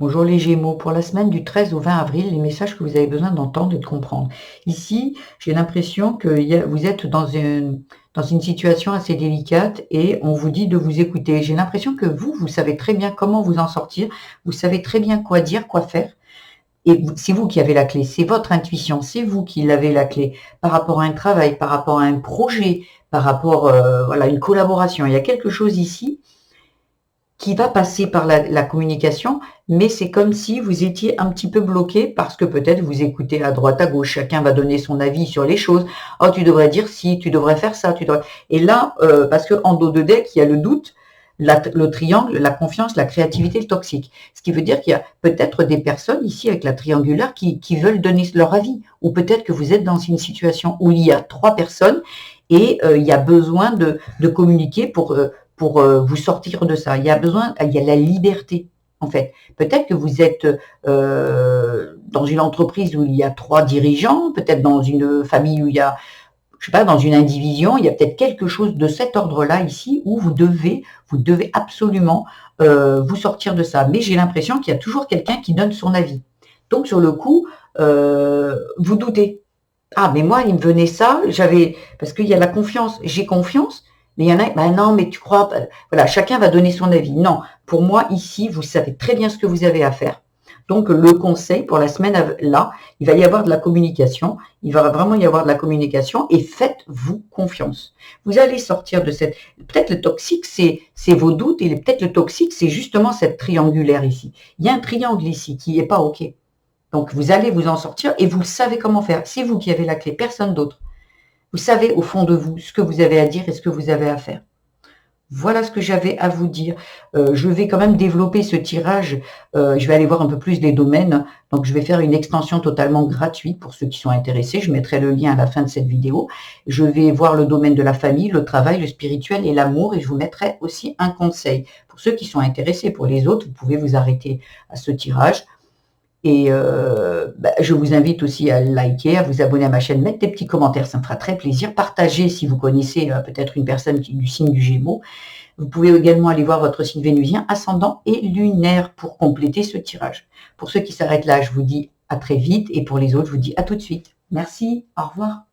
Bonjour les Gémeaux, pour la semaine du 13 au 20 avril, les messages que vous avez besoin d'entendre et de comprendre. Ici, j'ai l'impression que vous êtes dans une situation assez délicate et on vous dit de vous écouter. J'ai l'impression que vous savez très bien comment vous en sortir, vous savez très bien quoi dire, quoi faire. Et c'est vous qui avez la clé, c'est votre intuition, c'est vous qui avez la clé par rapport à un travail, par rapport à un projet, par rapport voilà, à une collaboration. Il y a quelque chose ici qui va passer par la communication, mais c'est comme si vous étiez un petit peu bloqué parce que peut-être vous écoutez à droite, à gauche, chacun va donner son avis sur les choses. Oh, tu devrais dire si, tu devrais faire ça, tu devrais. Et là, parce que en dos de deck, il y a le doute, le triangle, la confiance, la créativité, le toxique. Ce qui veut dire qu'il y a peut-être des personnes ici avec la triangulaire qui veulent donner leur avis. Ou peut-être que vous êtes dans une situation où il y a 3 personnes et il y a besoin de communiquer pour vous sortir de ça. Il y a besoin, il y a la liberté, en fait. Peut-être que vous êtes dans une entreprise où il y a 3 dirigeants, peut-être dans une famille où il y a, je sais pas, dans une indivision, il y a peut-être quelque chose de cet ordre-là ici où vous devez absolument vous sortir de ça. Mais j'ai l'impression qu'il y a toujours quelqu'un qui donne son avis. Donc sur le coup, vous doutez. Ah, mais moi, il me venait ça, parce qu'il y a la confiance, j'ai confiance, mais il y en a, ben non, mais tu crois, voilà, chacun va donner son avis. Non, pour moi, ici, vous savez très bien ce que vous avez à faire. Donc, le conseil pour la semaine, là, il va y avoir de la communication, il va vraiment y avoir de la communication et faites-vous confiance. Vous allez sortir de peut-être le toxique, c'est vos doutes et peut-être le toxique, c'est justement cette triangulaire ici. Il y a un triangle ici qui n'est pas OK. Donc, vous allez vous en sortir et vous savez comment faire. C'est vous qui avez la clé, personne d'autre. Vous savez au fond de vous ce que vous avez à dire et ce que vous avez à faire. Voilà ce que j'avais à vous dire. Je vais quand même développer ce tirage. Je vais aller voir un peu plus les domaines. Donc, je vais faire une extension totalement gratuite pour ceux qui sont intéressés. Je mettrai le lien à la fin de cette vidéo. Je vais voir le domaine de la famille, le travail, le spirituel et l'amour. Et je vous mettrai aussi un conseil. Pour ceux qui sont intéressés, pour les autres, vous pouvez vous arrêter à ce tirage. Et je vous invite aussi à liker, à vous abonner à ma chaîne, mettre des petits commentaires, ça me fera très plaisir. Partagez si vous connaissez peut-être une personne du signe du Gémeaux. Vous pouvez également aller voir votre signe vénusien, ascendant et lunaire pour compléter ce tirage. Pour ceux qui s'arrêtent là, je vous dis à très vite et pour les autres, je vous dis à tout de suite. Merci, au revoir.